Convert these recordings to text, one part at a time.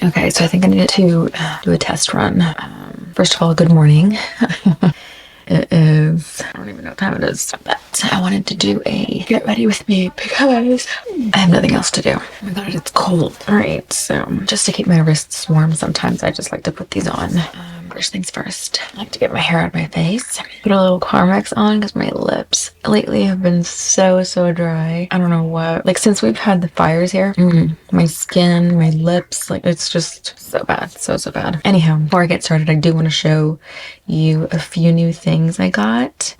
Okay, so I think I need to do a test run. First of all, good morning. It is, I don't even know what time it is, but I wanted to do a get ready with me because I have nothing else to do. Oh my god, it's cold. All right, so just to keep my wrists warm, sometimes I just like to put these on. First things first, I like to get my hair out of my face. Put a little Carmex on because my lips lately have been so dry. I don't know what, like since we've had the fires here, my skin, my lips, like it's just so bad, so bad. Anyhow, before I get started, I do want to show you a few new things I got.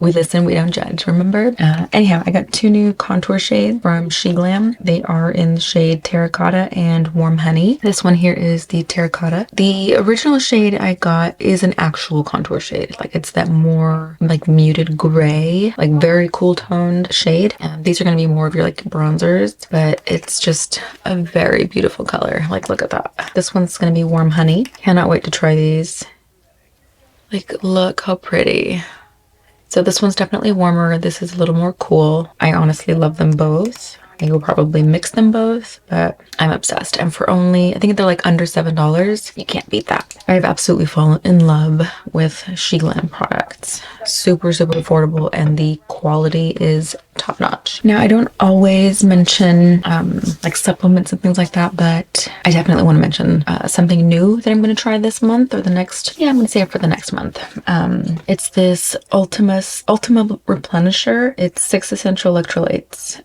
We listen, we don't judge, remember? Anyhow, I got 2 new contour shades from Glam. They are in the shade Terracotta and Warm Honey. This one here is the Terracotta. The original shade I got is an actual contour shade. Like it's that more like muted gray, like very cool toned shade. These are going to be more of your like bronzers, but it's just a very beautiful color. Like look at that. This one's going to be Warm Honey. Cannot wait to try these. Like look how pretty. So this one's definitely warmer. This is a little more cool. I honestly love them both. I will probably mix them both, but I'm obsessed. And for only, I think they're like under $7. You can't beat that. I've absolutely fallen in love with Glam products. Super affordable, and the quality is top notch. Now, I don't always mention like supplements and things like that, but I definitely want to mention something new that I'm going to try this month or the next. Yeah, I'm going to say it for the next month. It's this Ultima Replenisher. It's 6 essential electrolytes.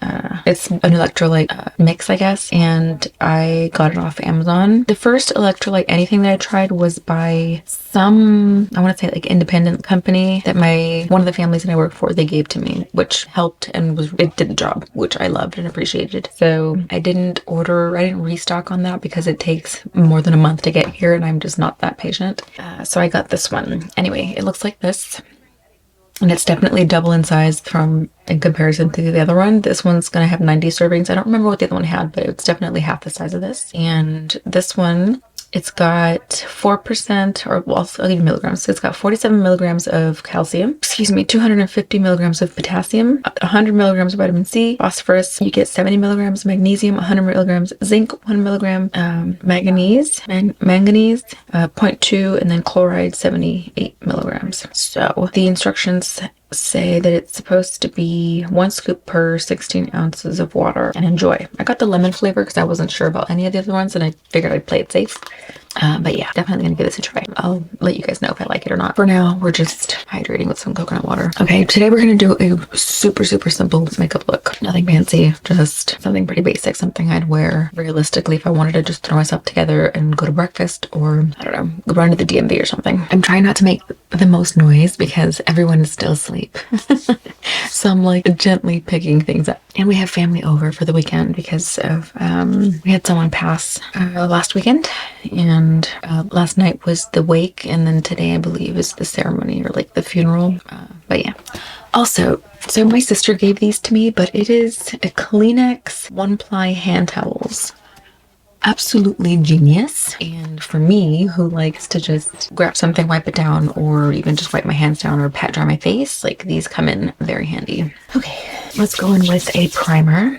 It's an electrolyte mix, I guess, and I got it off Amazon. The first electrolyte anything that I tried was by some, I want to say like independent company that one of the families that I work for, they gave to me, which helped and it did the job, which I loved and appreciated. So I didn't restock on that because it takes more than a month to get here and I'm just not that patient. So I got this one. Anyway, it looks like this. And it's definitely double in size in comparison to the other one. This one's going to have 90 servings. I don't remember what the other one had, but it's definitely half the size of this. And this one, it's got 4%, or well, I'll give you milligrams. So it's got 47 milligrams of calcium, 250 milligrams of potassium, 100 milligrams of vitamin C, phosphorus. You get 70 milligrams of magnesium, 100 milligrams zinc, 1 milligram manganese, zero point 0.2, and then chloride, 78 milligrams. So the instructions say that it's supposed to be 1 scoop per 16 ounces of water, and enjoy. I got the lemon flavor because I wasn't sure about any of the other ones and I figured I'd play it safe. But yeah, definitely gonna give this a try. I'll let you guys know if I like it or not. For now, we're just hydrating with some coconut water. Okay, today we're gonna do a super simple makeup look. Nothing fancy, just something pretty basic, something I'd wear realistically if I wanted to just throw myself together and go to breakfast, or I don't know, go run to the DMV or something. I'm trying not to make the most noise because everyone is still asleep. So I'm like gently picking things up. And we have family over for the weekend because of we had someone pass last weekend, and last night was the wake, and then today I believe is the ceremony or like the funeral. But yeah. Also, so my sister gave these to me, but it is a Kleenex 1-ply hand towels. Absolutely genius. And for me, who likes to just grab something, wipe it down, or even just wipe my hands down or pat dry my face, like these come in very handy. Okay, let's go in with a primer.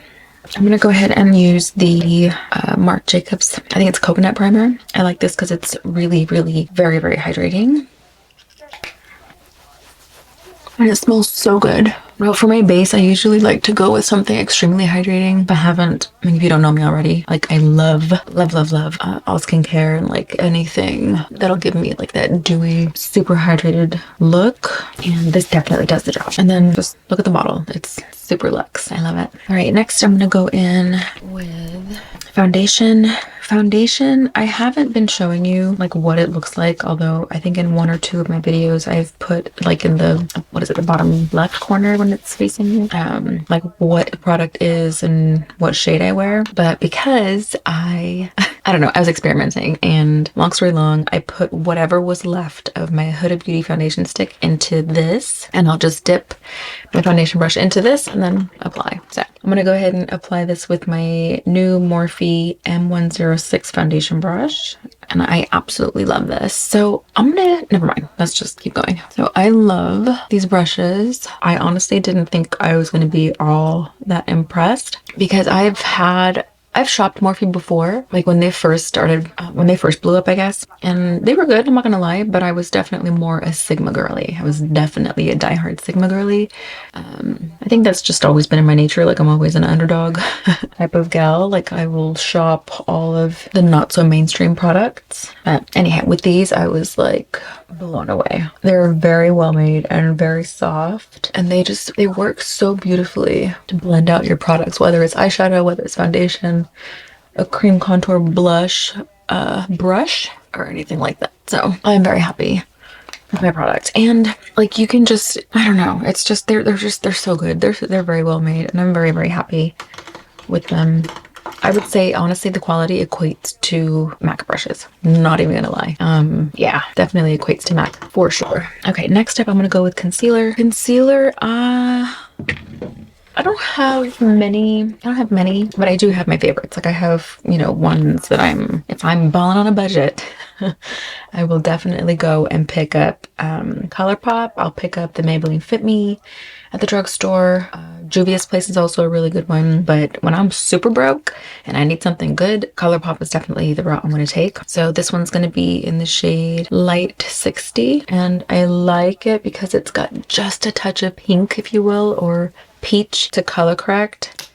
I'm gonna go ahead and use the Marc Jacobs, I think it's coconut primer. I like this because it's really very hydrating. And it smells so good. Well, for my base, I usually like to go with something extremely hydrating, but if you don't know me already, like I love all skincare and like anything that'll give me like that dewy, super hydrated look. And this definitely does the job. And then just look at the bottle. It's super luxe. I love it. All right, next I'm gonna go in with foundation. I haven't been showing you like what it looks like, although I think in 1 or 2 of my videos I've put like in the, the bottom left corner when it's facing you, like what the product is and what shade I wear. But because I don't know, I was experimenting, and long story long, I put whatever was left of my Huda Beauty foundation stick into this, and I'll just dip my foundation brush into this and then apply. So I'm gonna go ahead and apply this with my new Morphe M106 foundation brush, and I absolutely love this. So never mind, let's just keep going. So I love these brushes. I honestly didn't think I was gonna be all that impressed because I've had I've shopped Morphe before, like when they first started, when they first blew up, I guess, and they were good, I'm not gonna lie, but I was definitely more a Sigma girly. I was definitely a diehard Sigma girly. I think that's just always been in my nature, like I'm always an underdog type of gal. Like I will shop all of the not so mainstream products. Anyhow, with these, I was like blown away. They're very well made and very soft, and they work so beautifully to blend out your products, whether it's eyeshadow, whether it's foundation, a cream contour blush, brush, or anything like that. So I'm very happy with my product. And like you can just, I don't know, it's just they're so good. They're very well made, and I'm very, very happy with them. I would say honestly the quality equates to MAC brushes. Not even gonna lie. Yeah, definitely equates to MAC for sure. Okay, next up I'm gonna go with concealer. Concealer, I don't have many, but I do have my favorites. Like I have, you know, ones that if I'm balling on a budget, I will definitely go and pick up ColourPop. I'll pick up the Maybelline Fit Me at the drugstore. Juvia's Place is also a really good one, but when I'm super broke and I need something good, ColourPop is definitely the route I'm going to take. So this one's going to be in the shade Light 60, and I like it because it's got just a touch of pink, if you will, or peach to color correct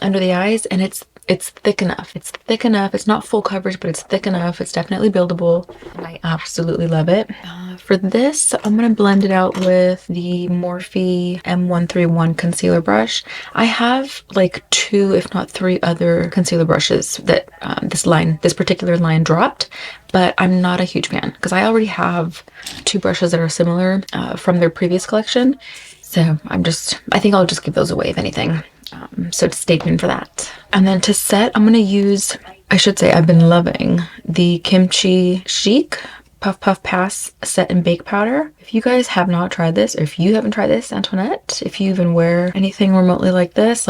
under the eyes, and it's thick enough. It's thick enough. It's not full coverage, but it's thick enough. It's definitely buildable, and I absolutely love it. For this, I'm going to blend it out with the Morphe M131 concealer brush. I have like 2, if not 3 other concealer brushes that this particular line dropped, but I'm not a huge fan because I already have 2 brushes that are similar from their previous collection. So I think I'll just give those away if anything. So stay tuned for that. And then to set, I'm going to use, I should say I've been loving the Kimchi Chic Puff Puff Pass Set and Bake Powder. If you guys have not tried this, or if you haven't tried this, Antoinette, if you even wear anything remotely like this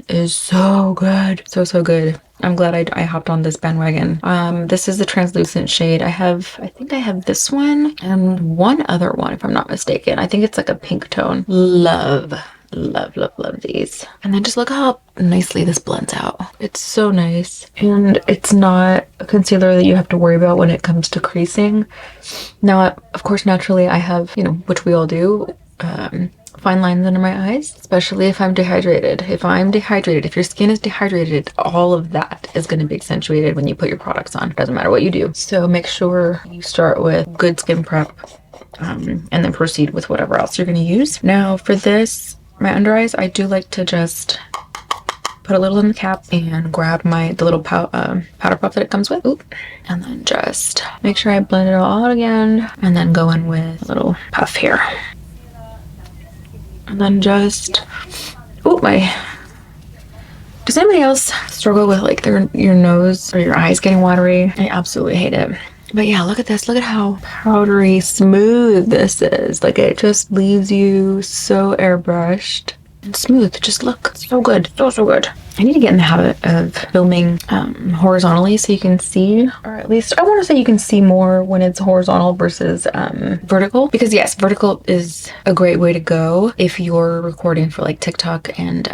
is so good. So, so good. I'm glad I hopped on this bandwagon. This is the translucent shade. I think I have this one and one other one, if I'm not mistaken. I think it's like a pink tone. Love these. And then just look how nicely this blends out. It's so nice. And it's not a concealer that you have to worry about when it comes to creasing. Now, of course, naturally I have, you know, which we all do, fine lines under my eyes, especially if I'm dehydrated. If your skin is dehydrated, all of that is going to be accentuated when you put your products on. Doesn't matter what you do. So make sure you start with good skin prep, and then proceed with whatever else you're going to use. Now for this, my under eyes, I do like to just put a little in the cap and grab the little powder puff that it comes with. Oop. And then just make sure I blend it all out again, and then go in with a little puff here. And then just, does anybody else struggle with like your nose or your eyes getting watery? I absolutely hate it. But yeah, look at this. Look at how powdery smooth this is. Like it just leaves you so airbrushed and smooth. Just look so good. So good. I need to get in the habit of filming horizontally so you can see, or at least I want to say you can see more when it's horizontal versus vertical. Because yes, vertical is a great way to go if you're recording for like TikTok and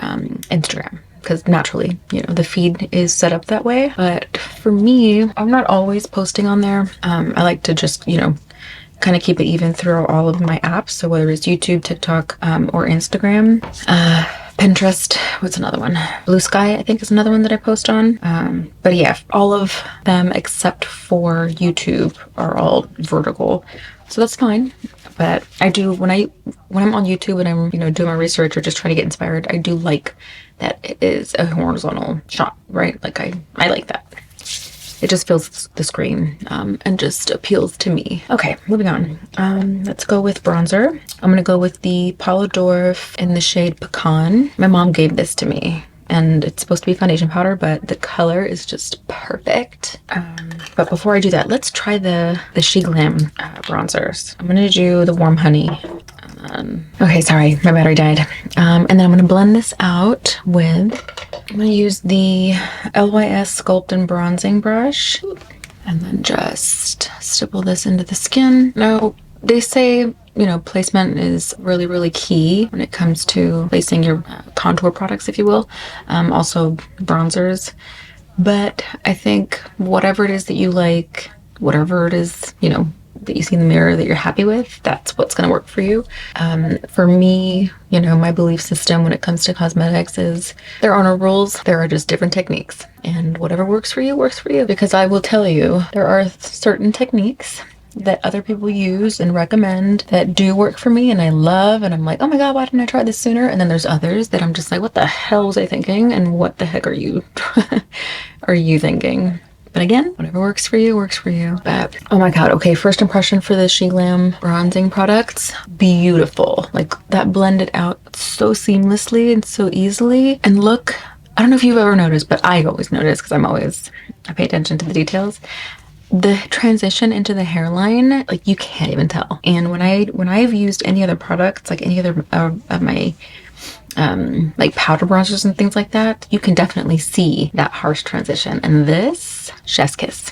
Instagram. Because naturally, you know, the feed is set up that way. But for me, I'm not always posting on there. I like to just, you know, kind of keep it even through all of my apps. So whether it's YouTube, TikTok, or Instagram, Pinterest, what's another one? Blue Sky, I think is another one that I post on. But yeah, all of them except for YouTube are all vertical. So that's fine. But I do, when I'm on YouTube and I'm, you know, doing my research or just trying to get inspired, I do like that it is a horizontal shot, right? Like I like that. It just fills the screen and just appeals to me. Okay, moving on. Let's go with bronzer. I'm gonna go with the Paulo Dorf in the shade Pecan. My mom gave this to me, and it's supposed to be foundation powder, but the color is just perfect. But before I do that, let's try the She Glam bronzers. I'm gonna do the Warm Honey. Okay, sorry, my battery died. And then I'm gonna blend this out with, I'm gonna use the LYS Sculpt and Bronzing brush, and then just stipple this into the skin. Now, they say you know, placement is really, really key when it comes to placing your contour products, if you will. Also bronzers. But I think whatever it is that you like, whatever it is, you know, that you see in the mirror that you're happy with, that's what's going to work for you. For me, you know, my belief system when it comes to cosmetics is there are no rules, there are just different techniques. And whatever works for you, works for you. Because I will tell you, there are certain techniques that other people use and recommend that do work for me and I love, and I'm like, oh my god, why didn't I try this sooner? And then there's others that I'm just like, what the hell was I thinking, and what the heck are you are you thinking? But again, whatever works for you, works for you. But oh my god, okay, first impression for the Glam bronzing products, beautiful. Like that blended out so seamlessly and so easily. And look, I don't know if you've ever noticed, but I always notice because I pay attention to the details. The transition into the hairline, like you can't even tell. And when I've used any other products, like any other of my like powder bronzers and things like that, you can definitely see that harsh transition. And this, chef's kiss.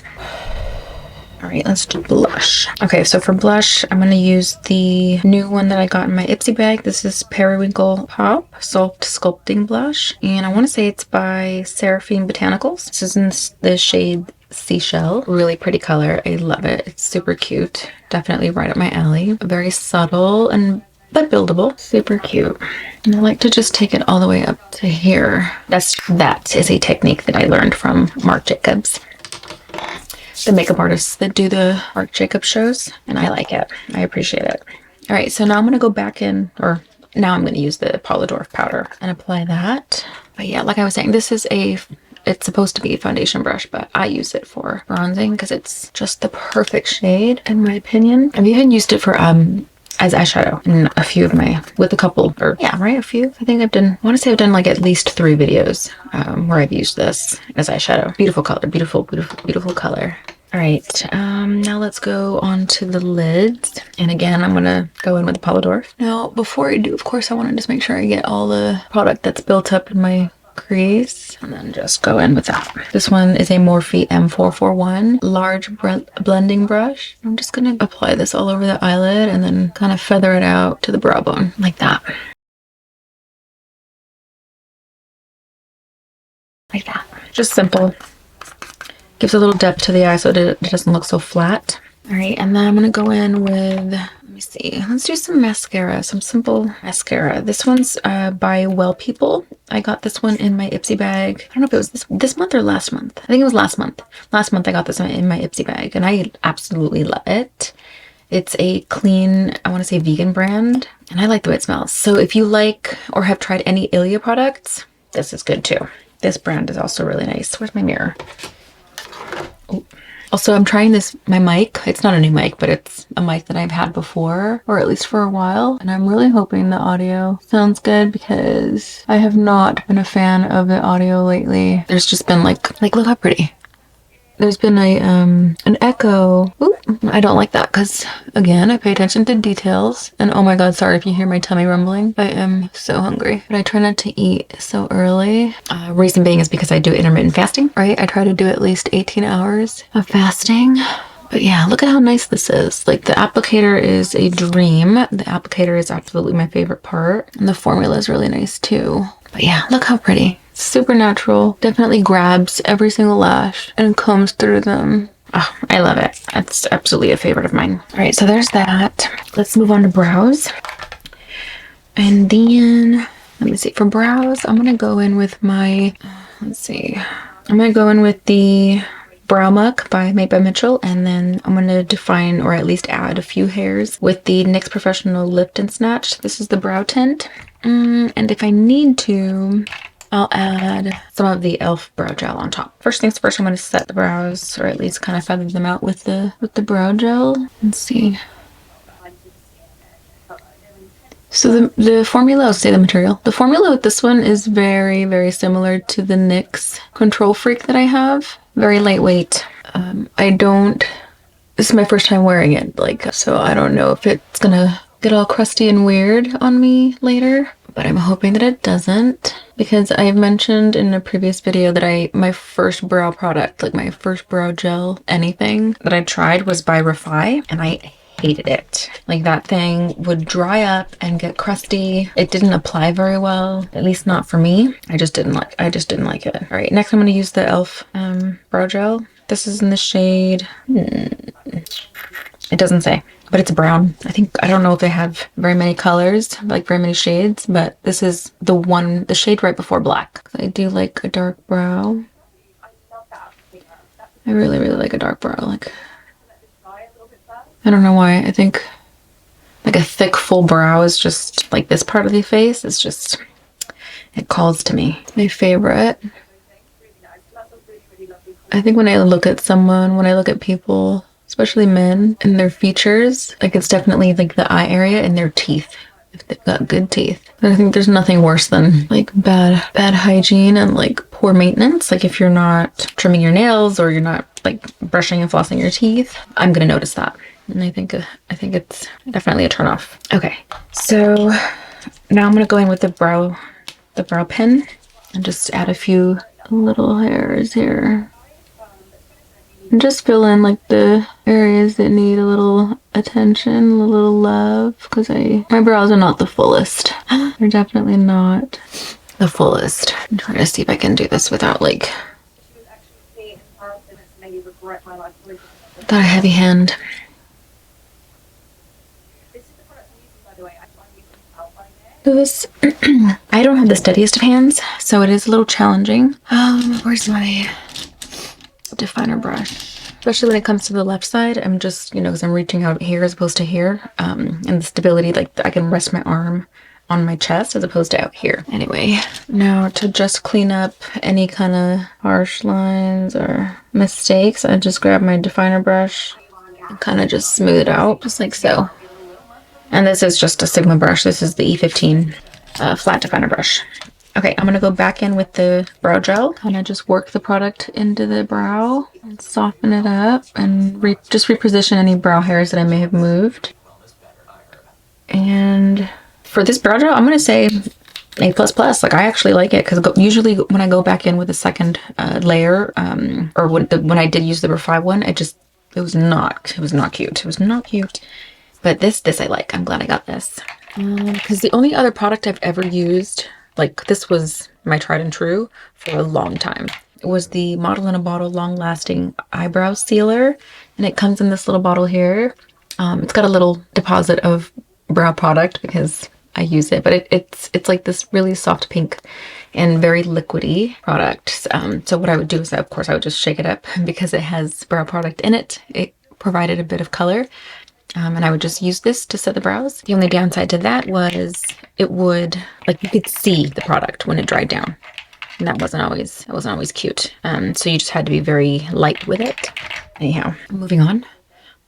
All right, let's do blush. Okay, so for blush, I'm gonna use the new one that I got in my Ipsy bag. This is Periwinkle Pop Soft Sculpting Blush, and I want to say it's by Seraphine Botanicals. This is in the shade Seashell. Really pretty color. I love it. It's super cute. Definitely right up my alley. Very subtle but buildable. Super cute. And I like to just take it all the way up to here. That is a technique that I learned from Marc Jacobs, the makeup artists that do the Marc Jacobs shows, and I like it. I appreciate it. All right, so now I'm gonna go back in, or now I'm gonna use the Polidorf powder and apply that. But yeah, like I was saying, it's supposed to be a foundation brush, but I use it for bronzing because it's just the perfect shade, in my opinion. I've even used it for as eyeshadow in a few of my, with a couple, or yeah, right, a few. I think I want to say I've done like at least 3 videos where I've used this as eyeshadow. Beautiful color, beautiful, beautiful, beautiful color. All right, now let's go on to the lids. And again, I'm gonna go in with the Polidorf. Now, before I do, of course, I want to just make sure I get all the product that's built up in my crease, and then just go in with that. This one is a Morphe M441 large blending brush. I'm just gonna apply this all over the eyelid and then kind of feather it out to the brow bone like that. Like that. Just simple. Gives a little depth to the eye so it doesn't look so flat. All right, and then I'm gonna go in with, let me see, let's do some mascara, some simple mascara. This one's by Well People. I got this one in my Ipsy bag. I don't know if it was this month or last month. I think it was last month. Last month I got this one in my Ipsy bag, and I absolutely love it. It's a clean, I want to say vegan brand, and I like the way it smells. So if you like or have tried any Ilia products, this is good too. This brand is also really nice. Where's my mirror? Oh. Also, I'm trying my mic. It's not a new mic, but it's a mic that I've had before, or at least for a while. And I'm really hoping the audio sounds good because I have not been a fan of the audio lately. There's just been like look how pretty. There's been an echo. Ooh, I don't like that because, again, I pay attention to details. And oh my god, sorry if you hear my tummy rumbling. I am so hungry. But I try not to eat so early. Reason being is because I do intermittent fasting, right? I try to do at least 18 hours of fasting. But yeah, look at how nice this is. Like, the applicator is a dream. The applicator is absolutely my favorite part. And the formula is really nice too. But yeah, look how pretty. Super natural. Definitely grabs every single lash and combs through them. Oh, I love it. That's absolutely a favorite of mine. All right, so there's that. Let's move on to brows. And then, let me see. For brows, I'm going to go in with my, let's see. I'm going to go in with the Brow Muck made by Mitchell, and then I'm going to define or at least add a few hairs with the NYX Professional Lift and Snatch. This is the brow tint. And if I need to, I'll add some of the e.l.f. brow gel on top. First things first, I'm going to set the brows, or at least kind of feather them out with the brow gel. Let's see. So the formula, I'll say the material. The formula with this one is very, very similar to the NYX Control Freak that I have. Very lightweight. This is my first time wearing it, so I don't know if it's gonna get all crusty and weird on me later, but I'm hoping that it doesn't, because I've mentioned in a previous video that my first brow product, like my first brow gel, anything that I tried was by Refi, and I hated it. Like that thing would dry up and get crusty. It didn't apply very well, at least not for me. I just didn't like it. All right, next I'm going to use the e.l.f. Brow Gel. This is in the shade, it doesn't say, but it's brown. I don't know if they have very many colors, like very many shades, but this is the shade right before black. I do like a dark brow. I really, really like a dark brow. Like, I don't know why. I think like a thick, full brow is just like this part of the face. It's just, it calls to me. My favorite. I think when I look at someone, when I look at people, especially men, and their features, like it's definitely like the eye area and their teeth. If they've got good teeth. But I think there's nothing worse than like bad hygiene and like poor maintenance. Like if you're not trimming your nails or you're not like brushing and flossing your teeth, I'm gonna notice that. And I think it's definitely a turn off. Okay, so now I'm gonna go in with the brow pen and just add a few little hairs here. And just fill in like the areas that need a little attention, a little love, because my brows are not the fullest. They're definitely not the fullest. I'm trying to see if I can do this without like a heavy hand. So this, I don't have the steadiest of hands, so it is a little challenging. Where's my definer brush? Especially when it comes to the left side, I'm just, because I'm reaching out here as opposed to here. And the stability, like I can rest my arm on my chest as opposed to out here. Anyway, now to just clean up any kind of harsh lines or mistakes, I just grab my definer brush and kind of just smooth it out, just like so. And this is just a Sigma brush. This is the E15 flat definer brush. Okay, I'm gonna go back in with the brow gel, kind of just work the product into the brow and soften it up and just reposition any brow hairs that I may have moved. And for this brow gel, I'm gonna say A++. Like I actually like it because usually when I go back in with a second layer, or when I did use the Refy one, it was not cute. It was not cute. But this I like. I'm glad I got this. Because the only other product I've ever used, like this was my tried and true for a long time. It was the Model in a Bottle Long Lasting Eyebrow Sealer. And it comes in this little bottle here. It's got a little deposit of brow product because I use it. But it's like this really soft pink and very liquidy product. So what I would do is, of course, I would just shake it up because it has brow product in it. It provided a bit of color. And I would just use this to set the brows. The only downside to that was it would, like you could see the product when it dried down. And that wasn't always cute. So you just had to be very light with it. Anyhow, moving on.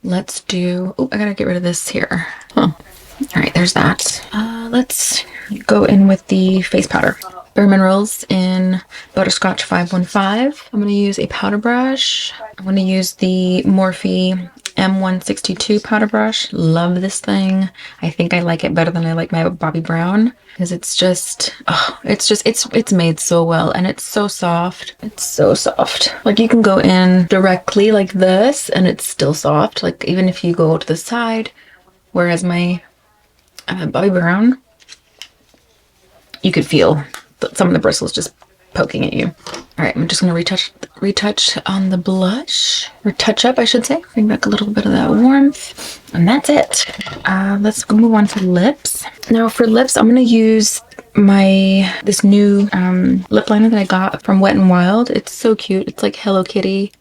Let's do, oh, I gotta get rid of this here. Huh. All right, there's that. Let's go in with the face powder. Bare Minerals in Butterscotch 515. I'm gonna use a powder brush. I'm gonna use the Morphe M162 powder brush. Love this thing. I think I like it better than I like my Bobbi Brown because it's made so well and it's so soft. It's so soft. Like you can go in directly like this and it's still soft. Like even if you go to the side, whereas my Bobbi Brown, you could feel some of the bristles just poking at you. All right, I'm just gonna retouch on the blush, or touch up, I should say. Bring back a little bit of that warmth, and that's it. Let's go move on to lips. Now for lips, I'm gonna use this new lip liner that I got from Wet n Wild. It's so cute. It's like Hello Kitty,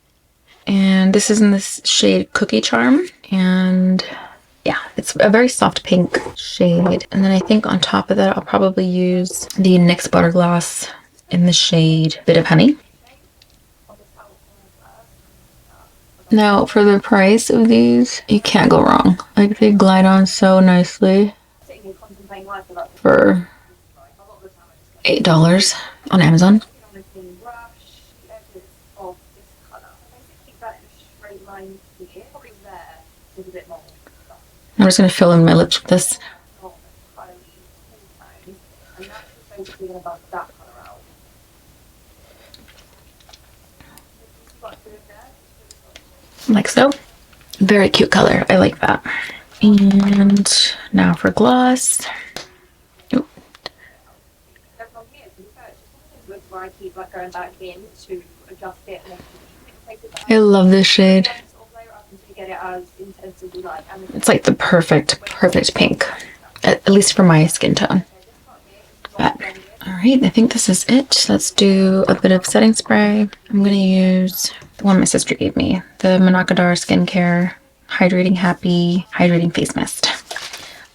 and this is in this shade Cookie Charm, and yeah, it's a very soft pink shade. And then I think on top of that, I'll probably use the NYX Butter Gloss in the shade Bit of Honey. Now for the price of these, you can't go wrong. Like they glide on so nicely for $8 on Amazon. I'm just going to fill in my lips with this. Like so. Very cute color. I like that. And now for gloss. Oop. I love this shade. It's like the perfect pink, at least for my skin tone. But, all right, I think this is it. Let's do a bit of setting spray. I'm gonna use the one my sister gave me, the Monacadar Skincare Hydrating Happy Hydrating Face Mist.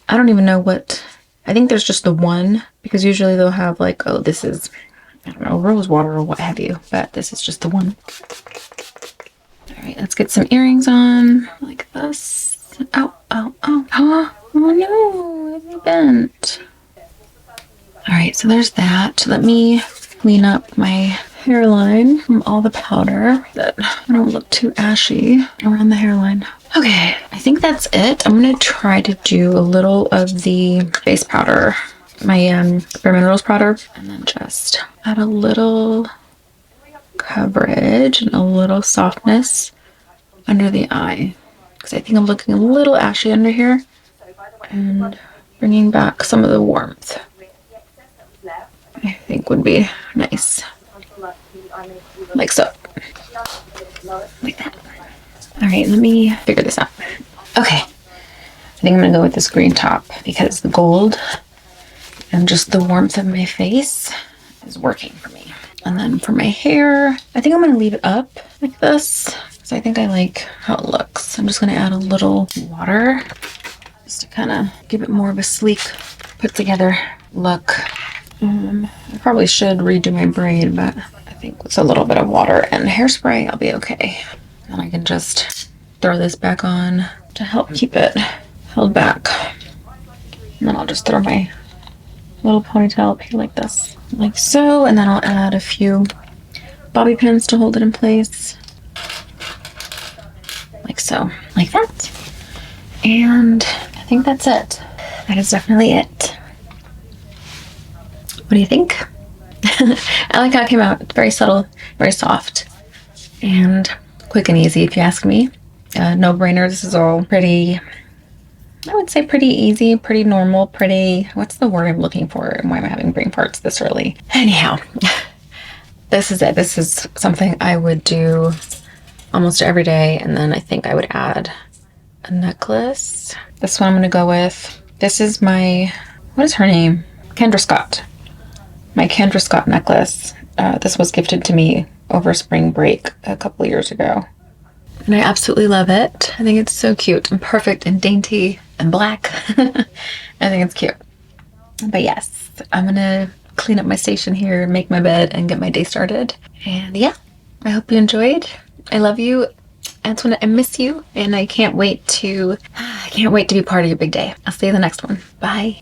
I don't even know what, I think there's just the one, because usually they'll have like, oh, this is, I don't know, rose water or what have you, but this is just the one. All right, let's get some earrings on like this. Oh, oh, oh, oh, oh no, it's bent. All right, so there's that. Let me clean up my hairline from all the powder that I don't look too ashy around the hairline. Okay, I think that's it. I'm gonna try to do a little of the face powder, my Bare Minerals powder, and then just add a little coverage and a little softness under the eye, because I think I'm looking a little ashy under here, and bringing back some of the warmth I think would be nice, like so, like that. All right, let me figure this out. Okay, I think I'm gonna go with this green top because the gold and just the warmth of my face is working for me. And then for my hair, I think I'm gonna leave it up like this because I think I like how it looks. I'm just gonna add a little water just to kind of give it more of a sleek, put together look. I probably should redo my braid, but I think with a little bit of water and hairspray, I'll be okay. And I can just throw this back on to help keep it held back. And then I'll just throw my little ponytail up here like this, like so. And then I'll add a few bobby pins to hold it in place, like so, like that. And I think that's it. That is definitely it. What do you think? I like how it came out. It's very subtle, very soft, and quick and easy if you ask me. No brainer. This is all pretty, I would say pretty easy, pretty normal, pretty, what's the word I'm looking for? And why am I having brain farts this early? Anyhow, this is it. This is something I would do almost every day. And then I think I would add a necklace. This one I'm going to go with. This is my, what is her name? Kendra Scott. My Kendra Scott necklace. This was gifted to me over spring break a couple years ago. And I absolutely love it. I think it's so cute and perfect and dainty and black. I think it's cute. But yes, I'm gonna clean up my station here, make my bed, and get my day started. And yeah, I hope you enjoyed. I love you, Antoinette. I miss you, and I can't wait to be part of your big day. I'll see you in the next one. Bye.